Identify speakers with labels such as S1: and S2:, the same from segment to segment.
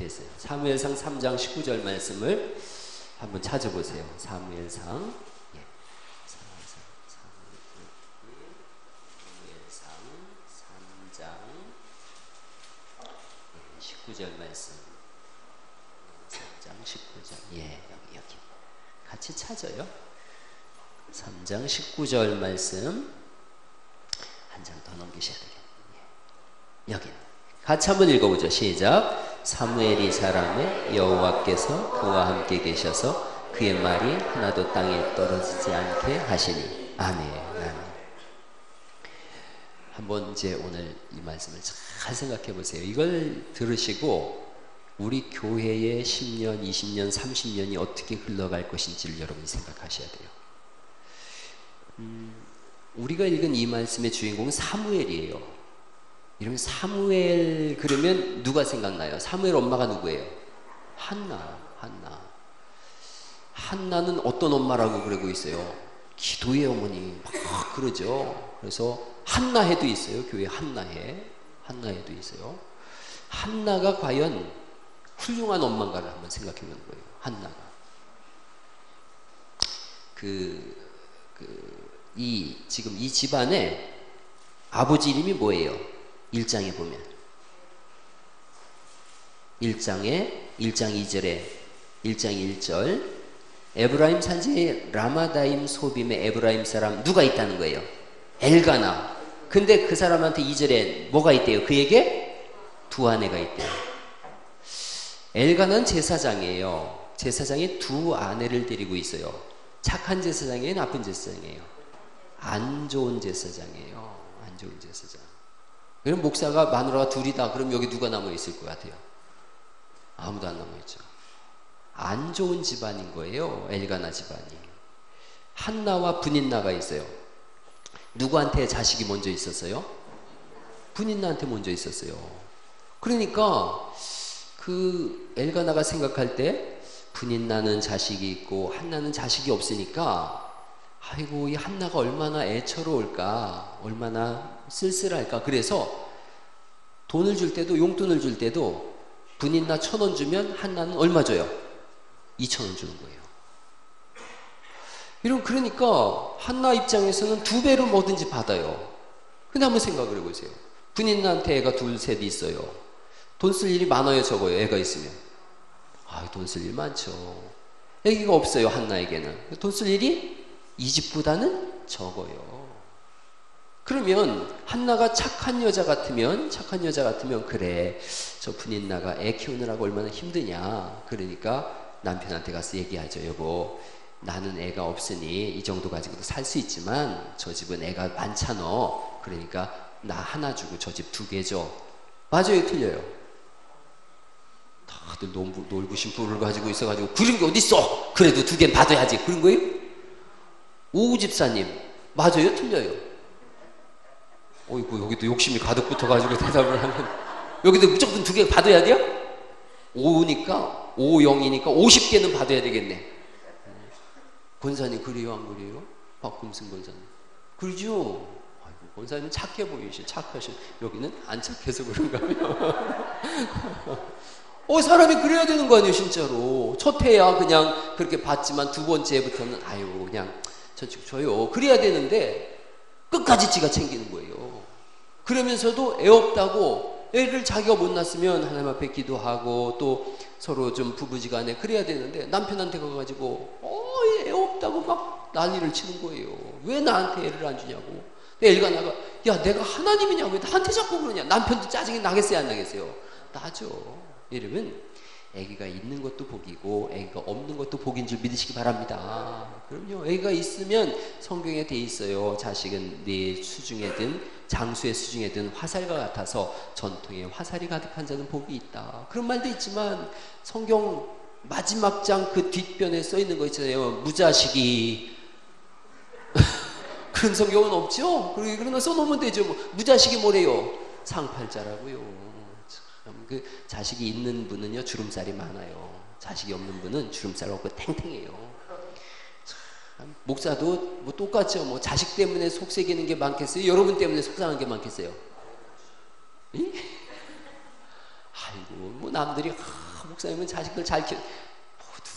S1: 됐어요. 사무엘상 3장 19절 말씀을 한번 찾아보세요. 사무엘상 3장 19절 말씀. 3장 19절. 예, 여기. 같이 찾아요. 3장 19절 말씀. 한 장 더 넘기셔야 되겠네요. 여기. 같이 한번 읽어보죠. 시작. 사무엘이 사람의 여호와께서 그와 함께 계셔서 그의 말이 하나도 땅에 떨어지지 않게 하시니. 아멘. 한번 이제 오늘 이 말씀을 잘 생각해 보세요. 이걸 들으시고 우리 교회의 10년, 20년, 30년이 어떻게 흘러갈 것인지를 여러분이 생각하셔야 돼요. 우리가 읽은 이 말씀의 주인공은 사무엘이에요. 이러면 사무엘 그러면 누가 생각나요? 사무엘 엄마가 누구예요? 한나. 한나는 어떤 엄마라고 그러고 있어요? 기도의 어머니 막 그러죠. 그래서 한나해도 있어요. 교회 한나해도 있어요. 한나가 과연 훌륭한 엄마인가를 한번 생각해 보는 거예요. 한나가 지금 이 집안에 아버지 이름이 뭐예요? 1장에 보면 1장 2절에 1장 1절 에브라임 산지 라마다임 소빔의 에브라임 사람 누가 있다는 거예요? 엘가나. 근데 그 사람한테 2절에 뭐가 있대요? 그에게 두 아내가 있대요. 엘가나는 제사장이에요. 제사장이 두 아내를 데리고 있어요. 착한 제사장이에요? 나쁜 제사장이에요? 안 좋은 제사장이에요. 안 좋은 제사장. 그럼 목사가 마누라가 둘이다. 그럼 여기 누가 남아있을 것 같아요? 아무도 안 남아있죠. 안 좋은 집안인 거예요. 엘가나 집안이. 한나와 분인나가 있어요. 누구한테 자식이 먼저 있었어요? 분인나한테 먼저 있었어요. 그러니까 그 엘가나가 생각할 때 분인나는 자식이 있고 한나는 자식이 없으니까 아이고 이 한나가 얼마나 애처로울까, 얼마나 쓸쓸할까. 그래서 돈을 줄 때도, 용돈을 줄 때도 분인나 1,000원 주면 한나는 얼마 줘요? 2,000원 주는 거예요. 그러니까 한나 입장에서는 2배로 뭐든지 받아요. 근데 한번 생각을 해보세요. 분인나한테 애가 둘, 셋 있어요. 돈 쓸 일이 많아요, 적어요? 애가 있으면. 돈 쓸 일 많죠. 애기가 없어요, 한나에게는. 돈 쓸 일이 이 집보다는 적어요. 그러면 한나가 착한 여자 같으면 그래, 저 분인나가 애 키우느라고 얼마나 힘드냐. 그러니까 남편한테 가서 얘기하죠. 여보, 나는 애가 없으니 이 정도 가지고도 살 수 있지만 저 집은 애가 많잖아. 그러니까 나 하나 주고 저 집 2개 줘. 맞아요, 틀려요? 다들 놀부신 부를 가지고 있어가지고 그런 게 어딨어? 그래도 2개는 받아야지. 그런 거예요? 오우 집사님, 맞아요, 틀려요? 어이구, 여기도 욕심이 가득 붙어가지고 대답을 하면 여기도 무조건 2개 받아야 돼요? 5니까 5, 0이니까 50개는 받아야 되겠네. 권사님 그래요, 안 그래요? 박금승 권사님 그러죠? 아이고, 권사님 착해 보이시, 착하시. 여기는 안 착해서 그런가 봐요. 사람이 그래야 되는 거 아니에요, 진짜로. 첫 해야 그냥 그렇게 받지만 두 번째부터는 아유 그냥 저요 그래야 되는데 끝까지 지가 챙기는 거예요. 그러면서도 애 없다고, 애를 자기가 못 낳았으면 하나님 앞에 기도하고 또 서로 좀 부부지간에 그래야 되는데 남편한테 가가지고 애 없다고 막 난리를 치는 거예요. 왜 나한테 애를 안 주냐고. 엘가나가 야 내가 하나님이냐 왜 나한테 자꾸 그러냐. 남편도 짜증이 나겠어요, 안 나겠어요? 나죠. 이러면 아기가 있는 것도 복이고 아기가 없는 것도 복인 줄 믿으시기 바랍니다. 그럼요. 아기가 있으면 성경에 돼 있어요. 자식은 네 수중에든 장수의 수중에든 화살과 같아서 전통에 화살이 가득한 자는 복이 있다. 그런 말도 있지만 성경 마지막 장 그 뒷변에 써 있는 거 있잖아요. 무자식이 그런 성경은 없죠. 그런 거 써놓으면 되죠. 무자식이 뭐래요? 상팔자라고요. 그 자식이 있는 분은요 주름살이 많아요. 자식이 없는 분은 주름살 없고 탱탱해요. 참, 목사도 뭐 똑같죠. 뭐 자식 때문에 속색이는 게 많겠어요? 여러분 때문에 속상한 게 많겠어요? 아이고 뭐 남들이 목사님은 자식들 잘 키워.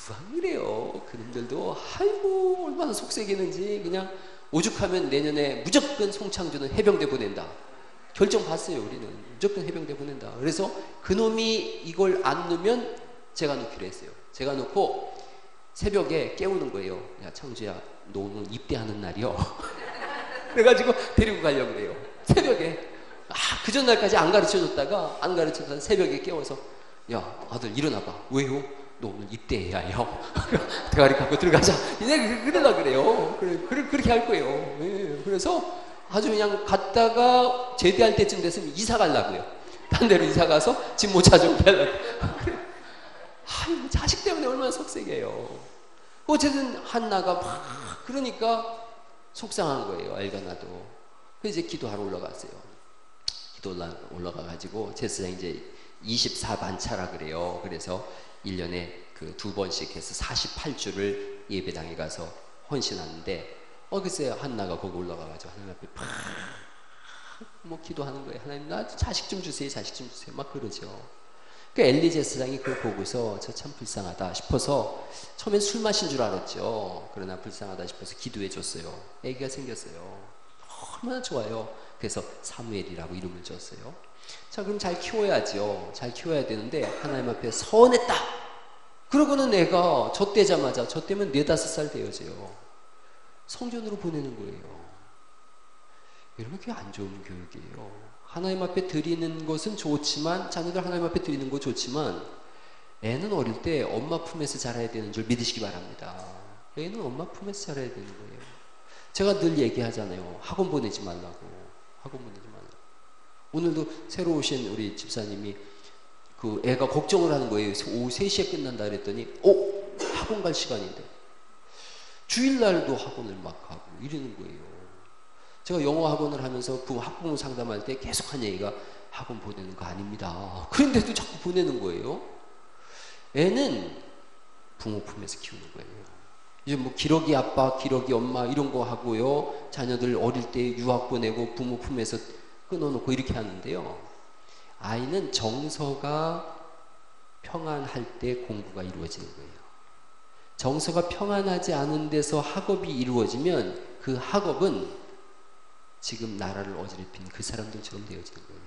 S1: 누가 그래요? 그놈들도 아이고 얼마나 속색이는지. 그냥 오죽하면 내년에 무조건 송창준은 해병대 보낸다. 결정 봤어요. 우리는 무조건 해병대 보낸다. 그래서 그놈이 이걸 안 넣으면 제가 넣기로 했어요. 제가 넣고 새벽에 깨우는 거예요. 야 창주야, 너 오늘 입대하는 날이요. 그래가지고 데리고 가려고 그래요. 새벽에. 그 전날까지 안 가르쳐줬다가 안 가르쳐줬다가 새벽에 깨워서 야 아들 일어나봐. 왜요? 너 오늘 입대해야 해요. 대가리 갖고 들어가자. 이제 그러려 그래요. 그렇게 할 거예요. 예, 그래서 아주 그냥 갔다가 제대할 때쯤 됐으면 이사 가려고요. 딴 데로 이사 가서 집 못 찾아오게 하려고. 아유, 자식 때문에 얼마나 속색이에요. 어쨌든 한나가 막 그러니까 속상한 거예요. 알가나도. 그래서 이제 기도하러 올라갔어요. 기도 올라가가지고 제사장 이제 24반차라 그래요. 그래서 1년에 그 2번씩 해서 48주를 예배당에 가서 헌신하는데 글쎄 한나가 거기 올라가가지고 하나님 앞에 뭐 기도하는 거예요. 하나님 나 자식 좀 주세요. 자식 좀 주세요. 막 그러죠. 그 엘리 제사장이 그걸 보고서 저 참 불쌍하다 싶어서 처음엔 술 마신 줄 알았죠. 그러나 불쌍하다 싶어서 기도해 줬어요. 애기가 생겼어요. 얼마나 좋아요. 그래서 사무엘이라고 이름을 줬어요. 자 그럼 잘 키워야죠. 잘 키워야 되는데 하나님 앞에 서운했다. 그러고는 애가 젖대자마자 젖대면 4-5살 되어져요. 성전으로 보내는 거예요. 여러분 그게 안 좋은 교육이에요. 하나님 앞에 드리는 것은 좋지만 자녀들 하나님 앞에 드리는 거 좋지만 애는 어릴 때 엄마 품에서 자라야 되는 줄 믿으시기 바랍니다. 애는 엄마 품에서 자라야 되는 거예요. 제가 늘 얘기하잖아요. 학원 보내지 말라고. 학원 보내지 말라고. 오늘도 새로 오신 우리 집사님이 그 애가 걱정을 하는 거예요. 오후 3시에 끝난다 그랬더니 학원 갈 시간인데 주일날도 학원을 막 하고 이러는 거예요. 제가 영어 학원을 하면서 학부모 상담할 때 계속 한 얘기가 학원 보내는 거 아닙니다. 그런데도 자꾸 보내는 거예요. 애는 부모 품에서 키우는 거예요. 이제 뭐 기러기 아빠, 기러기 엄마 이런 거 하고요. 자녀들 어릴 때 유학 보내고 부모 품에서 끊어놓고 이렇게 하는데요. 아이는 정서가 평안할 때 공부가 이루어지는 거예요. 정서가 평안하지 않은 데서 학업이 이루어지면 그 학업은 지금 나라를 어지럽힌 그 사람들처럼 되어지는 거예요.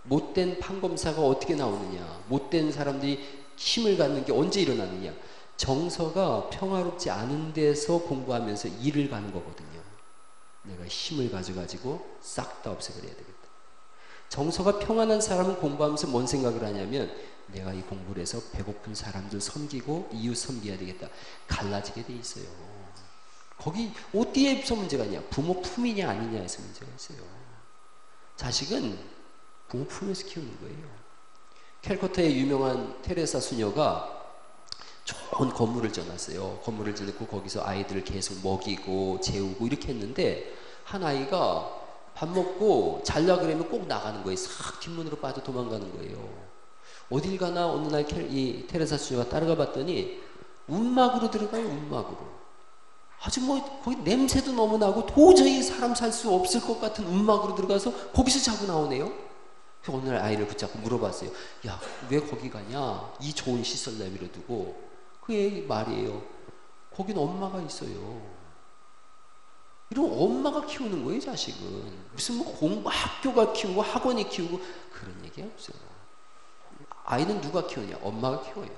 S1: 못된 판검사가 어떻게 나오느냐, 못된 사람들이 힘을 갖는 게 언제 일어나느냐, 정서가 평화롭지 않은 데서 공부하면서 일을 가는 거거든요. 내가 힘을 가져가지고 싹 다 없애버려야 되겠다. 정서가 평안한 사람은 공부하면서 뭔 생각을 하냐면 내가 이 공부를 해서 배고픈 사람들 섬기고 이웃 섬겨야 되겠다. 갈라지게 돼 있어요. 거기 어디에서 문제가 있냐? 부모 품이냐 아니냐에서 문제가 있어요. 자식은 부모 품에서 키우는 거예요. 캘커타의 유명한 테레사 수녀가 좋은 건물을 지어놨어요. 건물을 짓고 거기서 아이들을 계속 먹이고 재우고 이렇게 했는데 한 아이가 밥 먹고 잘라 그러면 꼭 나가는 거예요. 싹 뒷문으로 빠져 도망가는 거예요. 어딜 가나 어느 날 이 테레사 수녀가 따라가 봤더니 움막으로 들어가요. 움막으로. 아주 뭐 거기 냄새도 너무 나고 도저히 사람 살 수 없을 것 같은 움막으로 들어가서 거기서 자고 나오네요. 그래서 어느 날 아이를 붙잡고 물어봤어요. 야, 왜 거기 가냐? 이 좋은 시설 내비려 두고. 그 말이에요. 거긴 엄마가 있어요. 이런 엄마가 키우는 거예요, 자식은. 무슨 뭐 학교가 키우고 학원이 키우고 그런 얘기 없어요. 아이는 누가 키우냐? 엄마가 키워요.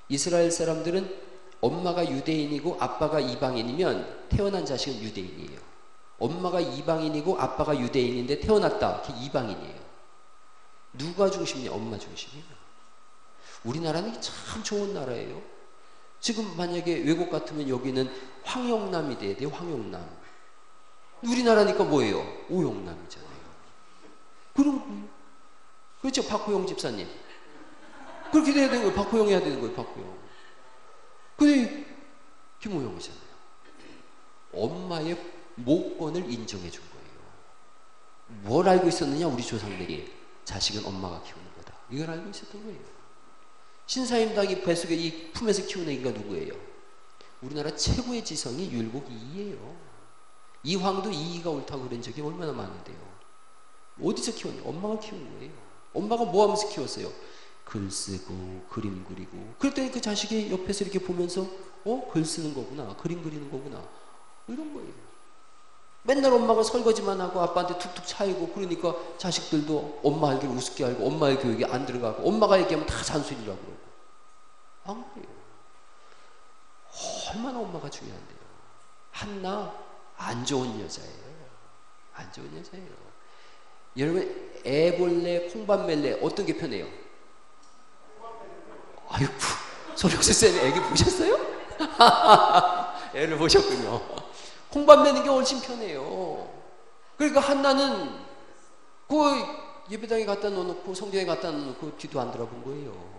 S1: 이스라엘 사람들은 엄마가 유대인이고 아빠가 이방인이면 태어난 자식은 유대인이에요. 엄마가 이방인이고 아빠가 유대인인데 태어났다. 그게 이방인이에요. 누가 중심이냐? 엄마 중심이에요. 우리나라는 참 좋은 나라예요. 지금 만약에 외국 같으면 여기는 황영남이 돼야 돼요. 황영남. 우리나라니까 뭐예요? 오영남이잖아요. 그런 거예요. 그렇죠. 박호영 집사님. 그렇게 돼야 되는 거예요. 박호영 해야 되는 거예요. 박호영. 근데 김호영이잖아요. 엄마의 모권을 인정해 준 거예요. 뭘 알고 있었느냐? 우리 조상들이 자식은 엄마가 키우는 거다. 이걸 알고 있었던 거예요. 신사임당이 뱃속에 이 품에서 키우는 애기가 누구예요? 우리나라 최고의 지성이 율곡 이이예요. 이황도 이이가 옳다고 그런 적이 얼마나 많은데요. 어디서 키웠냐? 엄마가 키운 거예요. 엄마가 뭐 하면서 키웠어요? 글 쓰고 그림 그리고 그랬더니 그 자식이 옆에서 이렇게 보면서 글 쓰는 거구나, 그림 그리는 거구나, 이런 거예요. 맨날 엄마가 설거지만 하고 아빠한테 툭툭 차이고 그러니까 자식들도 엄마 알기를 우습게 알고 엄마의 교육에 안 들어가고 엄마가 얘기하면 다 잔소리라고 그러고 안 그래요. 얼마나 엄마가 중요한데요. 한나 안 좋은 여자예요. 안 좋은 여자예요. 여러분 애벌레 콩밥멜레 어떤 게 편해요? 아이고 소령수 쌤 애기 보셨어요? 애를 보셨군요. 콩밥 매는 게 훨씬 편해요. 그러니까 한나는 그 예배당에 갖다 놓고 성전에 갖다 놓고 뒤도 안 돌아본 거예요.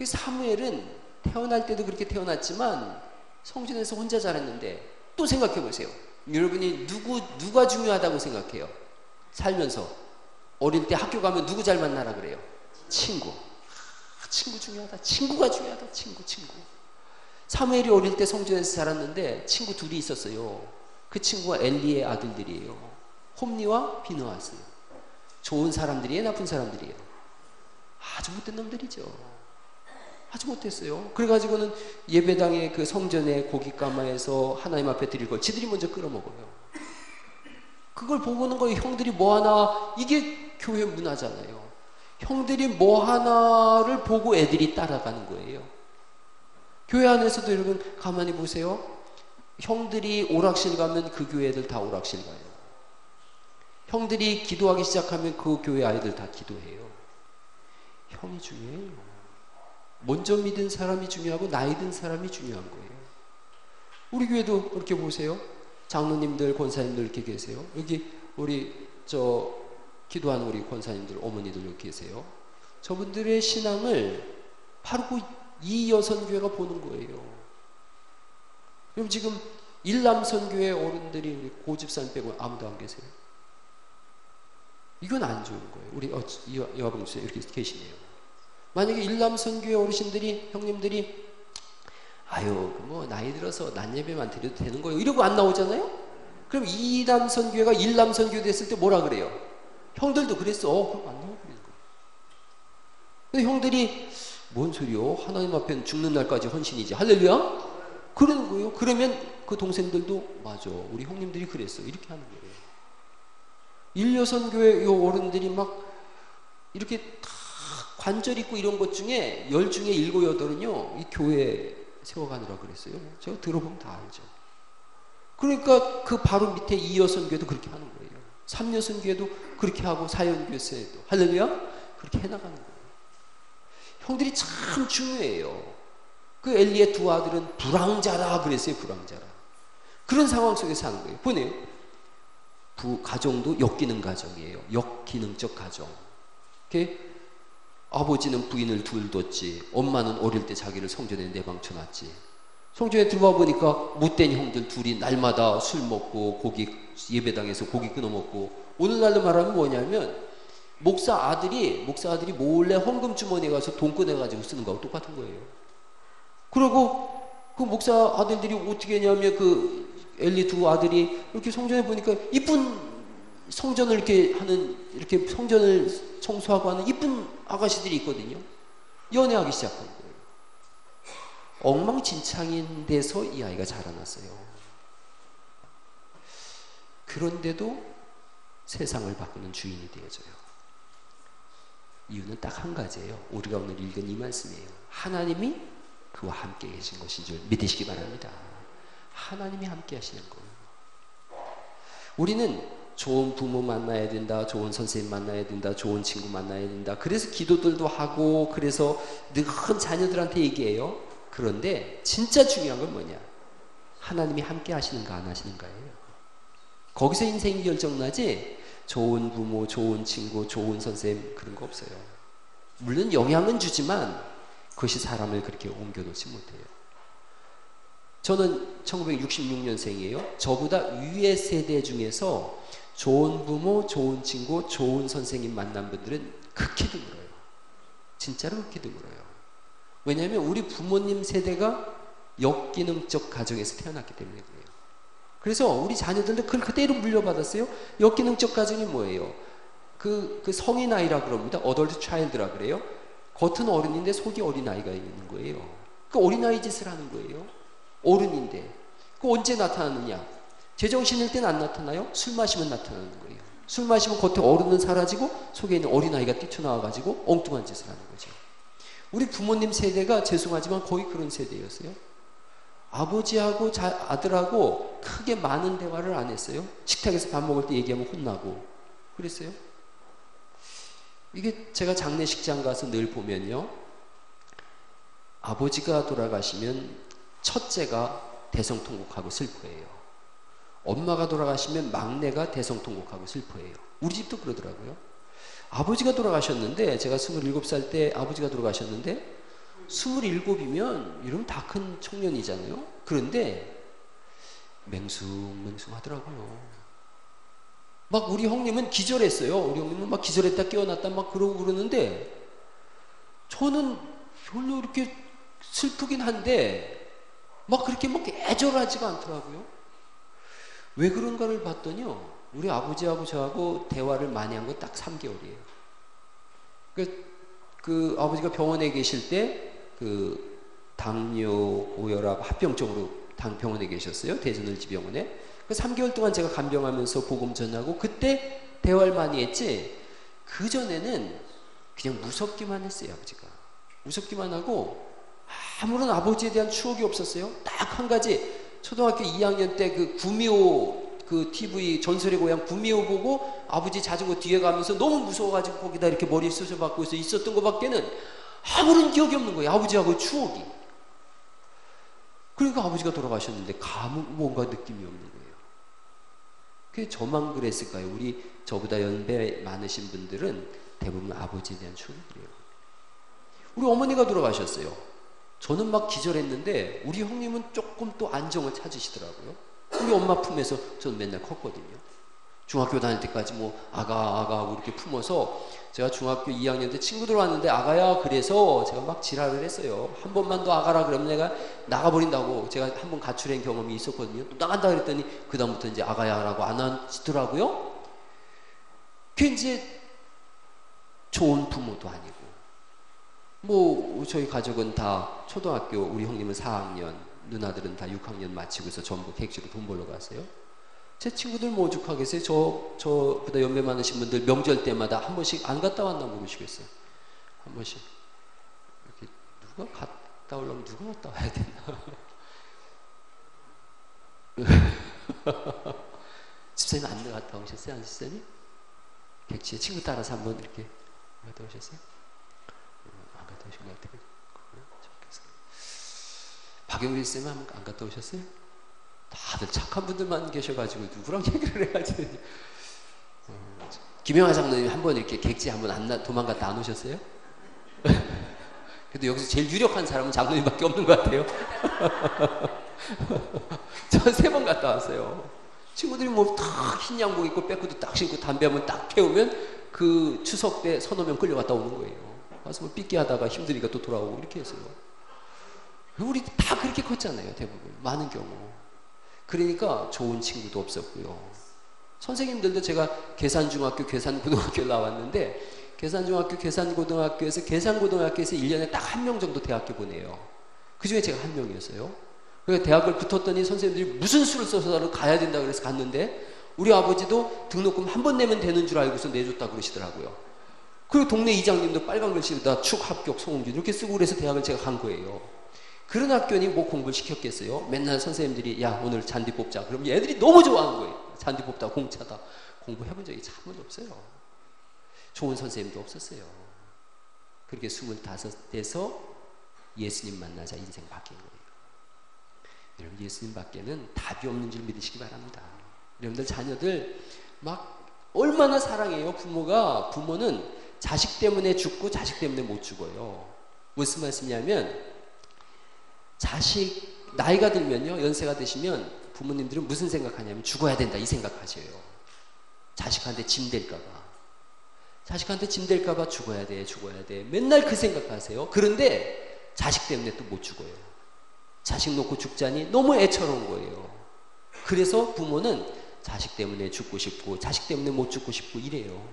S1: 사무엘은 태어날 때도 그렇게 태어났지만 성전에서 혼자 자랐는데 또 생각해 보세요. 여러분이 누가 중요하다고 생각해요? 살면서 어릴 때 학교 가면 누구 잘 만나라 그래요? 친구. 친구 중요하다. 친구가 중요하다. 친구. 사무엘이 어릴 때 성전에서 자랐는데 친구 둘이 있었어요. 그 친구가 엘리의 아들들이에요. 홈니와 비느하스. 좋은 사람들이에요, 나쁜 사람들이에요? 아주 못된 놈들이죠. 아주 못했어요. 그래가지고는 예배당의 그 성전의 고깃가마에서 하나님 앞에 드릴 걸 지들이 먼저 끌어먹어요. 그걸 보고는 거예요. 형들이 뭐 하나, 이게 교회 문화잖아요. 형들이 뭐 하나를 보고 애들이 따라가는 거예요. 교회 안에서도 여러분 가만히 보세요. 형들이 오락실 가면 그 교회 애들 다 오락실 가요. 형들이 기도하기 시작하면 그 교회 아이들 다 기도해요. 형이 중요해요. 먼저 믿은 사람이 중요하고 나이 든 사람이 중요한 거예요. 우리 교회도 그렇게 보세요. 장로님들, 권사님들 이렇게 계세요. 여기 우리 기도하는 우리 권사님들, 어머니들 이렇게 계세요. 저분들의 신앙을 바로 이 여선교회가 보는 거예요. 그럼 지금 일남선교회 어른들이 우리 고집산 빼고 아무도 안 계세요? 이건 안 좋은 거예요. 우리 여아봉수에 이렇게 계시네요. 만약에 일남선교회 어르신들이, 형님들이 아유 뭐 나이 들어서 낮예배만 드려도 되는 거예요 이러고 안 나오잖아요. 그럼 이남선교회가 일남선교회 됐을 때 뭐라 그래요? 형들도 그랬어. 그럼 안 나오고 그러는 거예요. 근데 형들이 뭔 소리요? 하나님 앞에는 죽는 날까지 헌신이지. 할렐루야? 그러는 거예요. 그러면 그 동생들도 맞아. 우리 형님들이 그랬어. 이렇게 하는 거예요. 일여선교회 요 어른들이 막 이렇게 다 관절 있고 이런 것 중에 10 중에 7, 8은요. 이 교회 세워가느라 그랬어요. 제가 들어보면 다 알죠. 그러니까 그 바로 밑에 2여선교회도 그렇게 하는 거예요. 3여선교회도 그렇게 하고 4연교회도 할렐루야? 그렇게 해나가는 거예요. 형들이 참 중요해요. 그 엘리의 두 아들은 불황자라 그랬어요. 불황자라. 그런 상황 속에 사는 거예요. 보네요. 가정도 역기능 가정이에요. 역기능적 가정. 아버지는 부인을 둘 뒀지. 엄마는 어릴 때 자기를 성전에 내방쳐놨지. 성전에 들어와 보니까 못된 형들 둘이 날마다 술 먹고 예배당에서 고기 끊어 먹고, 오늘날로 말하면 뭐냐면 목사 아들이 몰래 헌금 주머니에 가서 돈 꺼내가지고 쓰는 거하고 똑같은 거예요. 그리고 그 목사 아들들이 어떻게 했냐면 그 엘리 두 아들이 이렇게 성전에 보니까 이쁜 성전을 이렇게 성전을 청소하고 하는 이쁜 아가씨들이 있거든요. 연애하기 시작한 거예요. 엉망진창인 데서 이 아이가 자라났어요. 그런데도 세상을 바꾸는 주인이 되어져요. 이유는 딱 한 가지예요. 우리가 오늘 읽은 이 말씀이에요. 하나님이 그와 함께 계신 것인 줄 믿으시기 바랍니다. 하나님이 함께 하시는 거예요. 우리는 좋은 부모 만나야 된다, 좋은 선생님 만나야 된다, 좋은 친구 만나야 된다. 그래서 기도들도 하고, 그래서 늘 자녀들한테 얘기해요. 그런데 진짜 중요한 건 뭐냐? 하나님이 함께 하시는가 안 하시는가예요. 거기서 인생이 결정나지, 좋은 부모, 좋은 친구, 좋은 선생님 그런 거 없어요. 물론 영향은 주지만 그것이 사람을 그렇게 옮겨놓지 못해요. 저는 1966년생이에요. 저보다 위의 세대 중에서 좋은 부모, 좋은 친구, 좋은 선생님 만난 분들은 극히 드물어요. 진짜로 극히 드물어요. 왜냐하면 우리 부모님 세대가 역기능적 가정에서 태어났기 때문에 그래요. 그래서 우리 자녀들도 그걸 그대로 물려받았어요. 역기능적 가정이 뭐예요? 그 성인 아이라 그럽니다. 어덜트 차일드라 그래요. 겉은 어른인데 속이 어린 아이가 있는 거예요. 그 어린 아이 짓을 하는 거예요. 어른인데. 그 언제 나타나느냐? 제정신일 때는 안 나타나요? 술 마시면 나타나는 거예요. 술 마시면 겉에 어른은 사라지고 속에 있는 어린 아이가 뛰쳐나와가지고 엉뚱한 짓을 하는 거죠. 우리 부모님 세대가 죄송하지만 거의 그런 세대였어요. 아버지하고 아들하고 크게 많은 대화를 안 했어요. 식탁에서 밥 먹을 때 얘기하면 혼나고 그랬어요. 이게 제가 장례식장 가서 늘 보면요, 아버지가 돌아가시면 첫째가 대성통곡하고 슬퍼해요. 엄마가 돌아가시면 막내가 대성통곡하고 슬퍼해요. 우리 집도 그러더라고요. 아버지가 돌아가셨는데, 제가 27살 때 아버지가 돌아가셨는데 27이면 이러면 다 큰 청년이잖아요. 그런데 맹숭맹숭 하더라고요. 막 우리 형님은 기절했어요. 우리 형님은 막 기절했다 깨어났다 막 그러고 그러는데, 저는 별로 이렇게 슬프긴 한데 막 그렇게 막 애절하지가 않더라고요. 왜 그런가를 봤더니요, 우리 아버지하고 저하고 대화를 많이 한 건 딱 3개월이에요. 그 아버지가 병원에 계실 때 그 당뇨, 고혈압, 합병증으로 병원에 계셨어요. 대전을지병원에. 그 3개월 동안 제가 간병하면서 복음 전하고 그때 대화를 많이 했지, 그 전에는 그냥 무섭기만 했어요. 아버지가 무섭기만 하고 아무런 아버지에 대한 추억이 없었어요. 딱 한 가지, 초등학교 2학년 때 그 구미호 그 TV 전설의 고향 구미호 보고 아버지 자전거 뒤에 가면서 너무 무서워가지고 거기다 이렇게 머리 쑤셔박고 있었던 것밖에는 아무런 기억이 없는 거예요. 아버지하고의 추억이. 그러니까 아버지가 돌아가셨는데 뭔가 느낌이 없는 거예요. 그게 저만 그랬을까요? 우리 저보다 연배 많으신 분들은 대부분 아버지에 대한 추억이 그래요. 우리 어머니가 돌아가셨어요. 저는 막 기절했는데 우리 형님은 조금 또 안정을 찾으시더라고요. 우리 엄마 품에서 저는 맨날 컸거든요. 중학교 다닐 때까지 뭐 아가 하고 이렇게 품어서, 제가 중학교 2학년 때 친구들 왔는데 아가야 그래서 제가 막 지랄을 했어요. 한 번만 더 아가라 그러면 내가 나가버린다고. 제가 한 번 가출한 경험이 있었거든요. 또 나간다 그랬더니 그 다음부터 이제 아가야라고 안 하시더라고요. 그게 이제 좋은 부모도 아니고, 뭐 저희 가족은 다 초등학교, 우리 형님은 4학년, 누나들은 다 6학년 마치고서 전부 객지로 돈 벌러 갔어요. 제 친구들 뭐 오죽하겠어요. 저보다 연배 많으신 분들 명절 때마다 한 번씩 안 갔다 왔나 모르시겠어요. 한 번씩 이렇게 누가 갔다 오려면 누가 갔다 와야 되나. 집사님 안 갔다 오셨어요? 안 집사님? 객지에 친구 따라서 한번 이렇게 갔다 오셨어요? 안 갔다 오신 것 같아요. 박영길 쌤은 안 갔다 오셨어요? 다들 착한 분들만 계셔가지고 누구랑 얘기를 해야지. 김영하 장로님 한번 이렇게 객지 한번 도망갔다 안 오셨어요? 그래도 여기서 제일 유력한 사람은 장로님밖에 없는 것 같아요. 전 3번 갔다 왔어요. 친구들이 뭐 딱 흰 양복 입고 백구도 딱 신고 담배 한번 딱 태우면 그 추석 때 서너 명 끌려갔다 오는 거예요. 가서 뭐 삐끼 하다가 힘드니까 또 돌아오고 이렇게 했어요. 우리 다 그렇게 컸잖아요. 대부분 많은 경우. 그러니까 좋은 친구도 없었고요. 선생님들도 제가 계산중학교, 계산고등학교를 나왔는데, 계산중학교, 계산고등학교에서 1년에 딱 1명 정도 대학교 보내요. 그 중에 제가 1명이었어요. 그래서 대학을 붙었더니 선생님들이 무슨 수를 써서 가야 된다 그래서 갔는데, 우리 아버지도 등록금 한 번 내면 되는 줄 알고서 내줬다 그러시더라고요. 그리고 동네 이장님도 빨간 글씨로다 축 합격 송홍준 이렇게 쓰고 그래서 대학을 제가 간 거예요. 그런 학교니 뭐 공부를 시켰겠어요? 맨날 선생님들이 야 오늘 잔디 뽑자. 그럼 얘들이 너무 좋아하는 거예요. 잔디 뽑다 공차다. 공부해본 적이 참 없어요. 좋은 선생님도 없었어요. 그렇게 25에서 예수님 만나자 인생 바뀐 거예요. 여러분 예수님 밖에는 답이 없는 줄 믿으시기 바랍니다. 여러분들 자녀들 막 얼마나 사랑해요. 부모는 자식 때문에 죽고 자식 때문에 못 죽어요. 무슨 말씀이냐면, 자식 나이가 들면요, 연세가 드시면 부모님들은 무슨 생각하냐면 죽어야 된다 이 생각하셔요. 자식한테 짐 될까봐. 자식한테 짐 될까봐 죽어야 돼 맨날 그 생각하세요. 그런데 자식 때문에 또 못 죽어요. 자식 놓고 죽자니 너무 애처로운 거예요. 그래서 부모는 자식 때문에 죽고 싶고 자식 때문에 못 죽고 싶고 이래요.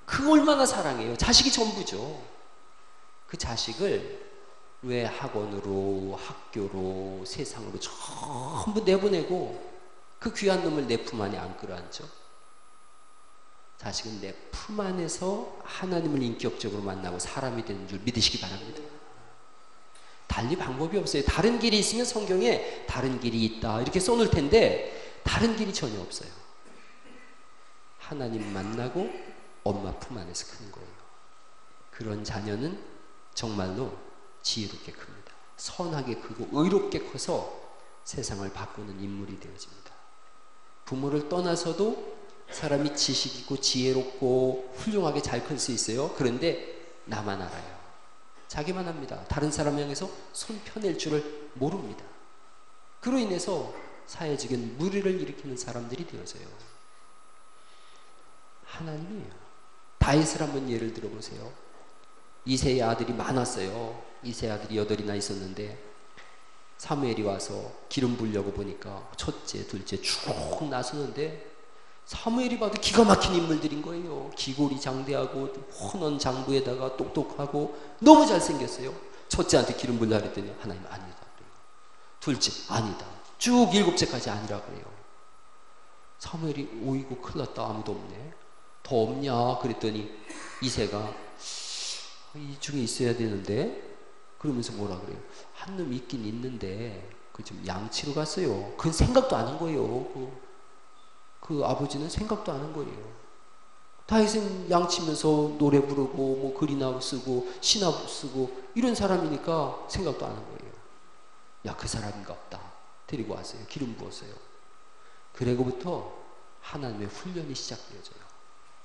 S1: 그 얼마나 사랑해요. 자식이 전부죠. 그 자식을 왜 학원으로, 학교로, 세상으로 전부 내보내고 그 귀한 놈을 내 품 안에 안 끌어안죠? 자식은 내 품 안에서 하나님을 인격적으로 만나고 사람이 되는 줄 믿으시기 바랍니다. 달리 방법이 없어요. 다른 길이 있으면 성경에 다른 길이 있다 이렇게 써놓을 텐데 다른 길이 전혀 없어요. 하나님 만나고 엄마 품 안에서 크는 거예요. 그런 자녀는 정말로 지혜롭게 큽니다. 선하게 크고 의롭게 커서 세상을 바꾸는 인물이 되어집니다. 부모를 떠나서도 사람이 지식 있고 지혜롭고 훌륭하게 잘 클 수 있어요. 그런데 나만 알아요. 자기만 합니다. 다른 사람 향해서 손 펴낼 줄을 모릅니다. 그로 인해서 사회적인 무리를 일으키는 사람들이 되어져요. 하나님이에요. 다윗을 한번 예를 들어보세요. 이새의 아들이 많았어요. 이새의 아들이 8이나 있었는데 사무엘이 와서 기름 부으려고 보니까 첫째, 둘째 쭉 나서는데 사무엘이 봐도 기가 막힌 인물들인 거예요. 기골이 장대하고 훤한 장부에다가 똑똑하고 너무 잘생겼어요. 첫째한테 기름 부으려 그랬더니 하나님 아니다 그래요. 둘째 아니다. 쭉 7째까지 아니라 그래요. 사무엘이 오이고 큰일 났다. 아무도 없네. 더 없냐 그랬더니 이새가 이 중에 있어야 되는데 그러면서 뭐라 그래요. 한 놈 있긴 있는데 그 좀 양치로 갔어요. 그건 생각도 안 한 거예요. 그 아버지는 생각도 안 한 거예요. 다윗은 양치면서 노래 부르고 뭐 글이나 쓰고 시나 쓰고 이런 사람이니까 생각도 안 한 거예요. 야, 그 사람인가 보다. 데리고 왔어요. 기름 부었어요. 그리고부터 하나님의 훈련이 시작되어져요.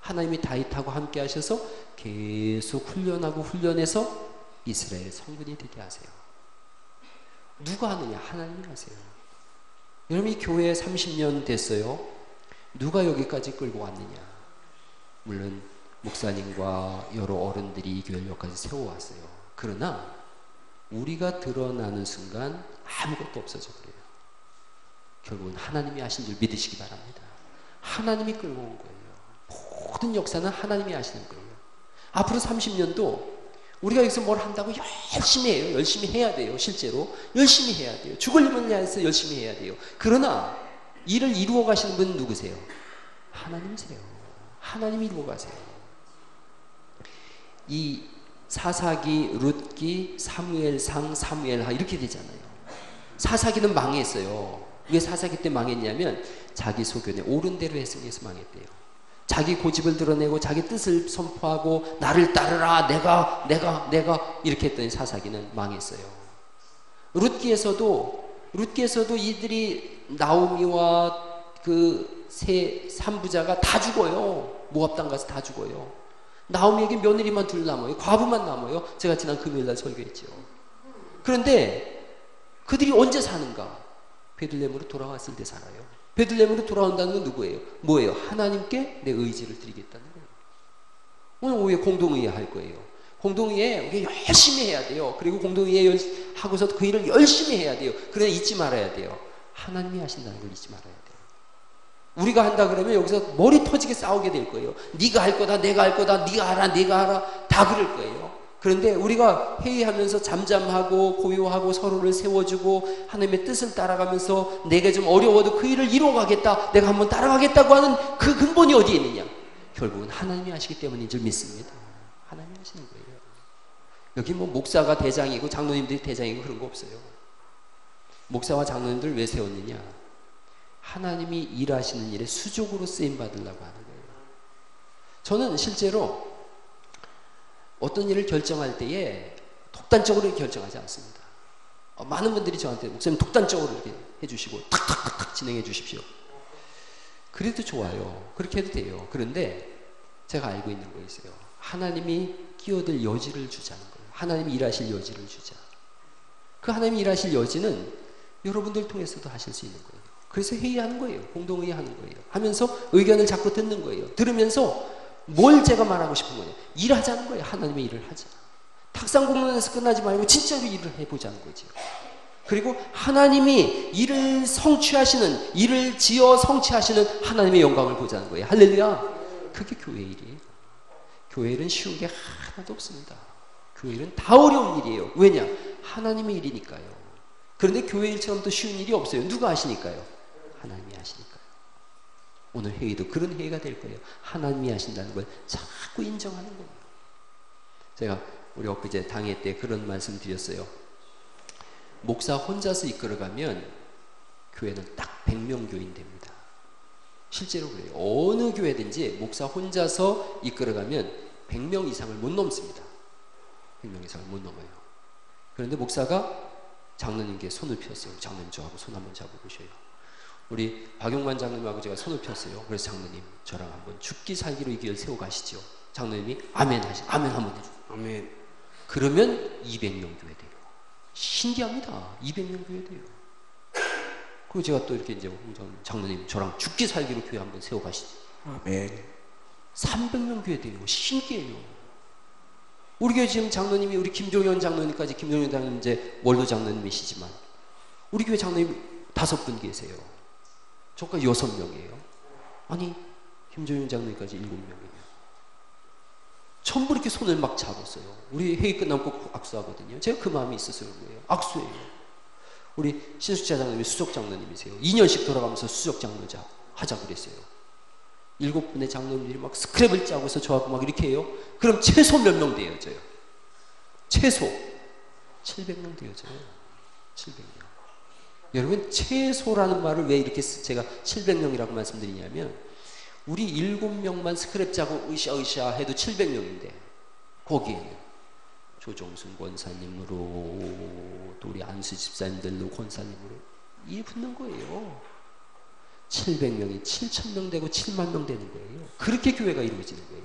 S1: 하나님이 다윗하고 함께 하셔서 계속 훈련하고 훈련해서 이스라엘 성군이 되게 하세요. 누가 하느냐? 하나님이 하세요. 여러분 이 교회 30년 됐어요. 누가 여기까지 끌고 왔느냐? 물론 목사님과 여러 어른들이 이 교회를 여기까지 세워왔어요. 그러나 우리가 드러나는 순간 아무것도 없어져 그래요. 결국은 하나님이 하신 줄 믿으시기 바랍니다. 하나님이 끌고 온 거예요. 모든 역사는 하나님이 하시는 거예요. 앞으로 30년도 우리가 여기서 뭘 한다고 열심히 해요. 열심히 해야 돼요. 실제로 열심히 해야 돼요. 죽을 힘을 위해서 열심히 해야 돼요. 그러나 일을 이루어 가시는 분은 누구세요? 하나님이세요. 하나님이 이루어 가세요. 이 사사기, 룻기, 사무엘상, 사무엘하 이렇게 되잖아요. 사사기는 망했어요. 왜 사사기 때 망했냐면 자기 소견에 옳은 대로 해서 망했대요. 자기 고집을 드러내고 자기 뜻을 선포하고 나를 따르라 내가 이렇게 했더니 사사기는 망했어요. 룻기에서도 이들이 나오미와 그 세 삼부자가 다 죽어요. 모압 땅 가서 다 죽어요. 나오미에게 며느리만 둘 남아요. 과부만 남아요. 제가 지난 금요일날 설교했죠. 그런데 그들이 언제 사는가? 베들레헴으로 돌아왔을 때 살아요. 베들레헴으로 돌아온다는 건 누구예요? 뭐예요? 하나님께 내 의지를 드리겠다는 거예요. 오늘 오후에 공동의회 할 거예요. 공동의회 우리 열심히 해야 돼요. 그리고 공동의회 하고서 그 일을 열심히 해야 돼요. 그러나 잊지 말아야 돼요. 하나님이 하신다는 걸 잊지 말아야 돼요. 우리가 한다 그러면 여기서 머리 터지게 싸우게 될 거예요. 네가 할 거다, 내가 할 거다, 네가 하라, 네가 하라 다 그럴 거예요. 그런데 우리가 회의하면서 잠잠하고 고요하고 서로를 세워주고 하나님의 뜻을 따라가면서 내가 좀 어려워도 그 일을 이루어가겠다, 내가 한번 따라가겠다고 하는 그 근본이 어디에 있느냐? 결국은 하나님이 하시기 때문인 줄 믿습니다. 하나님이 하시는 거예요. 여기 뭐 목사가 대장이고 장로님들이 대장이고 그런 거 없어요. 목사와 장로님들 왜 세웠느냐? 하나님이 일하시는 일에 수족으로 쓰임받으려고 하는 거예요. 저는 실제로 어떤 일을 결정할 때에 독단적으로 결정하지 않습니다. 많은 분들이 저한테 목사님 독단적으로 이렇게 해주시고 탁탁탁탁 진행해 주십시오. 그래도 좋아요. 그렇게 해도 돼요. 그런데 제가 알고 있는 거 있어요. 하나님이 끼어들 여지를 주자는 거예요. 하나님이 일하실 여지를 주자. 그 하나님이 일하실 여지는 여러분들 통해서도 하실 수 있는 거예요. 그래서 회의하는 거예요. 공동회의 하는 거예요. 하면서 의견을 자꾸 듣는 거예요. 들으면서 뭘 제가 말하고 싶은 거예요? 일하자는 거예요. 하나님의 일을 하자. 탁상 공론에서 끝나지 말고 진짜로 일을 해보자는 거죠. 그리고 하나님이 일을 성취하시는, 일을 지어 성취하시는 하나님의 영광을 보자는 거예요. 할렐루야. 그게 교회의 일이에요. 교회 일은 쉬운 게 하나도 없습니다. 교회 일은 다 어려운 일이에요. 왜냐? 하나님의 일이니까요. 그런데 교회 일처럼 또 쉬운 일이 없어요. 누가 하시니까요? 하나님이 하시니까요. 오늘 회의도 그런 회의가 될 거예요. 하나님이 하신다는 걸 자꾸 인정하는 거예요. 제가 우리 엊그제 당회 때 그런 말씀 드렸어요. 목사 혼자서 이끌어가면 교회는 딱 100명 교인 됩니다. 실제로 그래요. 어느 교회든지 목사 혼자서 이끌어가면 100명 이상을 못 넘습니다. 100명 이상을 못 넘어요. 그런데 목사가 장로님께 손을 폈어요. 장로님 저하고 손 한번 잡아보셔요. 우리 박용만 장로님하고 제가 손을 폈어요. 그래서 장로님 저랑 한번 죽기 살기로 이 길을 세워 가시죠. 장로님이 아멘 아멘 한번 해줘. 아멘. 그러면 200명 교회 돼요. 신기합니다. 200명 교회 돼요. 그리고 제가 또 이렇게 이제 장로님 저랑 죽기 살기로 교회 한번 세워 가시죠. 아멘. 300명 교회 돼요. 신기해요. 우리 교회 지금 장로님이 우리 김종현 장로님까지 김종현 장로님 이제 원로 장로님이시지만 우리 교회 장로님 5분 계세요. 저까지 6명이에요. 아니 김종현 장로님까지 7명이에요. 전부 이렇게 손을 막 잡았어요. 우리 회의 끝나면 꼭 악수하거든요. 제가 그 마음이 있어서 그런 거예요. 악수예요. 우리 신숙자 장로님이 수석 장로님이세요. 2년씩 돌아가면서 수석 장로자 하자 그랬어요. 7분의 장로님들이 막 스크랩을 짜고서 저하고 막 이렇게 해요. 그럼 최소 몇 명 되어져요? 최소 700명 되어져요. 700명. 여러분 최소라는 말을 왜 이렇게 제가 700명이라고 말씀드리냐면 우리 7명만 스크랩 짜고 으쌰으쌰 해도 700명인데 거기에는 조종순 권사님으로 또 우리 안수 집사님들로 권사님으로 일 붙는 거예요. 700명이 7,000명 되고 7만 명 되는 거예요. 그렇게 교회가 이루어지는 거예요.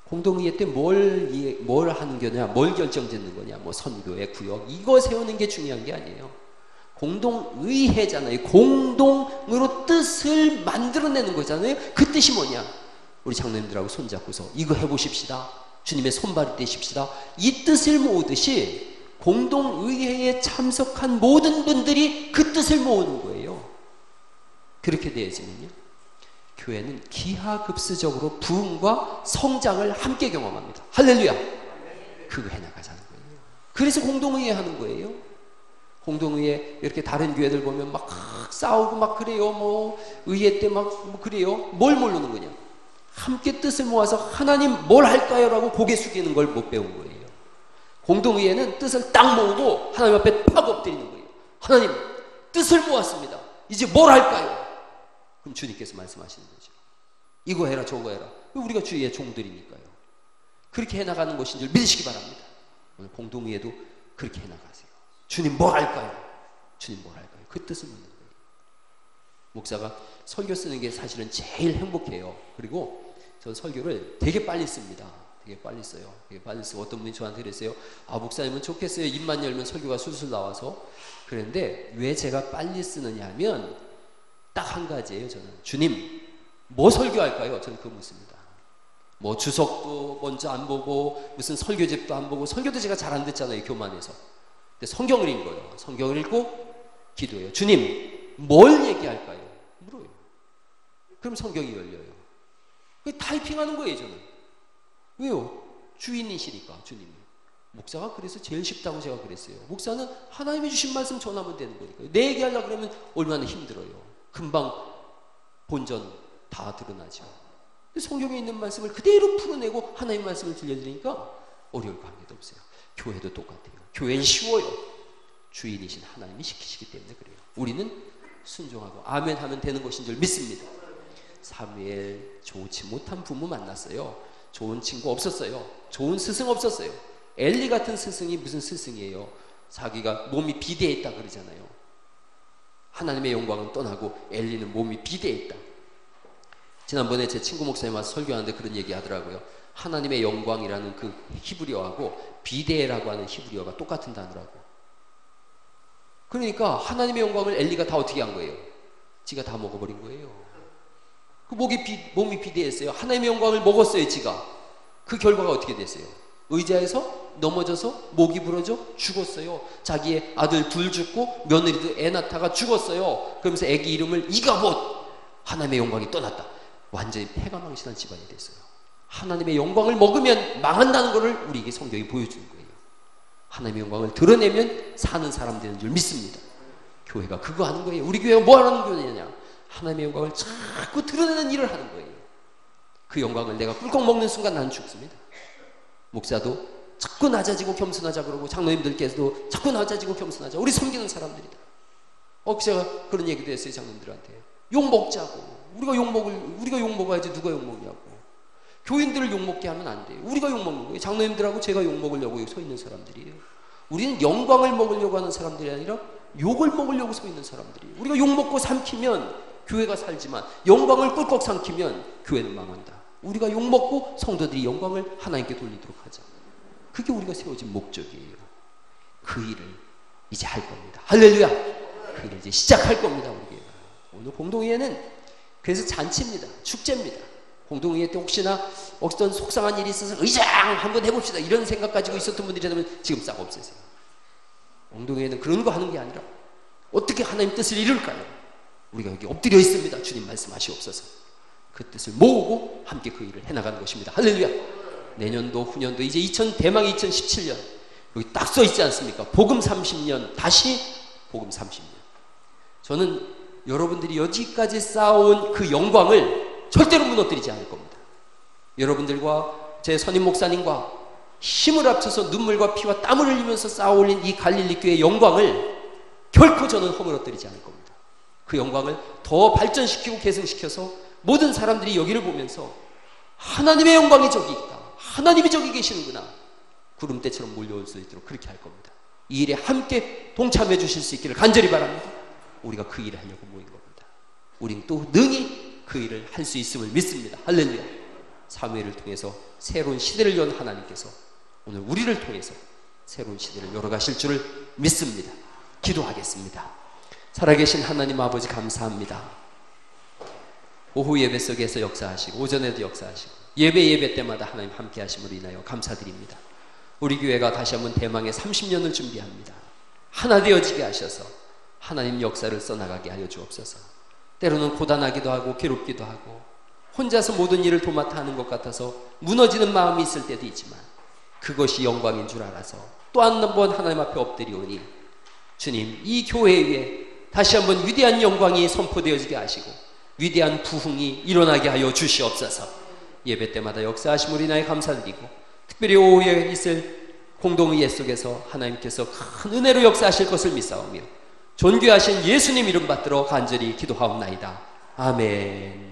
S1: 공동의회 때 뭘 하는 거냐, 뭘 결정짓는 거냐, 뭐 선교회, 구역 이거 세우는 게 중요한 게 아니에요. 공동의회잖아요. 공동으로 뜻을 만들어내는 거잖아요. 그 뜻이 뭐냐? 우리 장로님들하고 손잡고서 이거 해보십시다. 주님의 손발이 되십시다. 이 뜻을 모으듯이 공동의회에 참석한 모든 분들이 그 뜻을 모으는 거예요. 그렇게 되어지면요 교회는 기하급수적으로 부흥과 성장을 함께 경험합니다. 할렐루야. 그거 해나가자는 거예요. 그래서 공동의회 하는 거예요. 공동의회 이렇게 다른 교회들 보면 막 싸우고 막 그래요. 뭐 의회 때 막 뭐 그래요. 뭘 모르는 거냐? 함께 뜻을 모아서 하나님 뭘 할까요? 라고 고개 숙이는 걸 못 배운 거예요. 공동의회는 뜻을 딱 모으고 하나님 앞에 팍 엎드리는 거예요. 하나님 뜻을 모았습니다. 이제 뭘 할까요? 그럼 주님께서 말씀하시는 거죠. 이거 해라 저거 해라. 우리가 주의 종들이니까요. 그렇게 해나가는 것인 줄 믿으시기 바랍니다. 오늘 공동의회도 그렇게 해나가세요. 주님 뭘 할까요? 주님 뭘 할까요? 그 뜻을 묻는 거예요. 목사가 설교 쓰는 게 사실은 제일 행복해요. 그리고 저 설교를 되게 빨리 씁니다. 되게 빨리 써요. 되게 빨리 쓰고 어떤 분이 저한테 그랬어요. 아 목사님은 좋겠어요. 입만 열면 설교가 술술 나와서. 그런데 왜 제가 빨리 쓰느냐 하면 딱 한 가지예요. 저는 주님 뭐 설교할까요? 저는 그거 묻습니다. 뭐 주석도 먼저 안 보고 무슨 설교집도 안 보고 설교도 제가 잘 안 듣잖아요. 교만해서. 근데 성경을 읽어요. 성경을 읽고 기도해요. 주님 뭘 얘기할까요? 물어요. 그럼 성경이 열려요. 타이핑하는 거예요. 저는. 왜요? 주인이시니까 주님이. 목사가 그래서 제일 쉽다고 제가 그랬어요. 목사는 하나님이 주신 말씀 전하면 되는 거니까요. 내 얘기하려고 그러면 얼마나 힘들어요. 금방 본전 다 드러나죠. 성경에 있는 말씀을 그대로 풀어내고 하나님의 말씀을 들려드리니까 어려울 관계도 없어요. 교회도 똑같아요. 교회는 쉬워요. 주인이신 하나님이 시키시기 때문에 그래요. 우리는 순종하고 아멘 하면 되는 것인 줄 믿습니다. 사무엘 좋지 못한 부모 만났어요. 좋은 친구 없었어요. 좋은 스승 없었어요. 엘리 같은 스승이 무슨 스승이에요? 자기가 몸이 비대했다 그러잖아요. 하나님의 영광은 떠나고 엘리는 몸이 비대했다. 지난번에 제 친구 목사님 와서 설교하는데 그런 얘기 하더라고요. 하나님의 영광이라는 그 히브리어하고 비대라고 하는 히브리어가 똑같은 단어라고. 그러니까 하나님의 영광을 엘리가 다 어떻게 한 거예요? 지가 다 먹어버린 거예요. 그 몸이 비대했어요. 하나님의 영광을 먹었어요. 지가. 그 결과가 어떻게 됐어요? 의자에서 넘어져서 목이 부러져 죽었어요. 자기의 아들 둘 죽고 며느리도 애 낳다가 죽었어요. 그러면서 애기 이름을 이가봇, 하나님의 영광이 떠났다. 완전히 패가망신한 집안이 됐어요. 하나님의 영광을 먹으면 망한다는 것을 우리에게 성경이 보여주는 거예요. 하나님의 영광을 드러내면 사는 사람 되는 줄 믿습니다. 교회가 그거 하는 거예요. 우리 교회가 뭐 하는 교회냐? 하나님의 영광을 자꾸 드러내는 일을 하는 거예요. 그 영광을 내가 꿀꺽 먹는 순간 나는 죽습니다. 목사도 자꾸 낮아지고 겸손하자 그러고, 장로님들께서도 자꾸 낮아지고 겸손하자. 우리 섬기는 사람들이다. 제가 그런 얘기도 했어요. 장로님들한테 욕 먹자고. 우리가 욕 먹어야지 누가 욕 먹냐고. 교인들을 욕 먹게 하면 안 돼요. 우리가 욕 먹는 거예요. 장로님들하고 제가 욕 먹으려고 여기 서 있는 사람들이에요. 우리는 영광을 먹으려고 하는 사람들이 아니라 욕을 먹으려고 서 있는 사람들이에요. 우리가 욕 먹고 삼키면 교회가 살지만, 영광을 꿀꺽 삼키면 교회는 망한다. 우리가 욕 먹고 성도들이 영광을 하나님께 돌리도록 하자. 그게 우리가 세워진 목적이에요. 그 일을 이제 할 겁니다. 할렐루야. 그 일을 이제 시작할 겁니다. 우리 교회가. 오늘 공동회에는 그래서 잔치입니다. 축제입니다. 공동회의 때 혹시나 어떤 속상한 일이 있어서 의장 한번 해봅시다 이런 생각 가지고 있었던 분들이라면 지금 싹 없애세요. 공동회에는 그런 거 하는 게 아니라 어떻게 하나님 뜻을 이룰까요? 우리가 여기 엎드려 있습니다. 주님 말씀하시옵소서. 그 뜻을 모으고 함께 그 일을 해나가는 것입니다. 할렐루야. 내년도 후년도 이제 대망의 2017년 여기 딱 써 있지 않습니까? 복음 30년 다시 복음 30년. 저는 여러분들이 여기까지 쌓아온 그 영광을 절대로 무너뜨리지 않을 겁니다. 여러분들과 제 선임 목사님과 힘을 합쳐서 눈물과 피와 땀을 흘리면서 쌓아올린 이 갈릴리 교회의 영광을 결코 저는 허물어뜨리지 않을 겁니다. 그 영광을 더 발전시키고 계승시켜서 모든 사람들이 여기를 보면서 하나님의 영광이 저기 있다, 하나님이 저기 계시는구나, 구름대처럼 몰려올 수 있도록 그렇게 할 겁니다. 이 일에 함께 동참해 주실 수 있기를 간절히 바랍니다. 우리가 그 일을 하려고 모인 겁니다. 우린 또 능히 그 일을 할 수 있음을 믿습니다. 할렐루야. 사무엘을 통해서 새로운 시대를 연 하나님께서 오늘 우리를 통해서 새로운 시대를 열어가실 줄을 믿습니다. 기도하겠습니다. 살아계신 하나님 아버지 감사합니다. 오후 예배 속에서 역사하시고 오전에도 역사하시고 예배 때마다 하나님 함께 하심으로 인하여 감사드립니다. 우리 교회가 다시 한번 대망의 30년을 준비합니다. 하나 되어지게 하셔서 하나님 역사를 써나가게 하여 주옵소서. 때로는 고단하기도 하고 괴롭기도 하고 혼자서 모든 일을 도맡아 하는 것 같아서 무너지는 마음이 있을 때도 있지만 그것이 영광인 줄 알아서 또 한 번 하나님 앞에 엎드리오니 주님, 이 교회 위에 다시 한번 위대한 영광이 선포되어지게 하시고 위대한 부흥이 일어나게 하여 주시옵소서. 예배 때마다 역사하심으로 인하여 감사드리고 특별히 오후에 있을 공동의회 속에서 하나님께서 큰 은혜로 역사하실 것을 믿사오며 존귀하신 예수님 이름 받들어 간절히 기도하옵나이다. 아멘.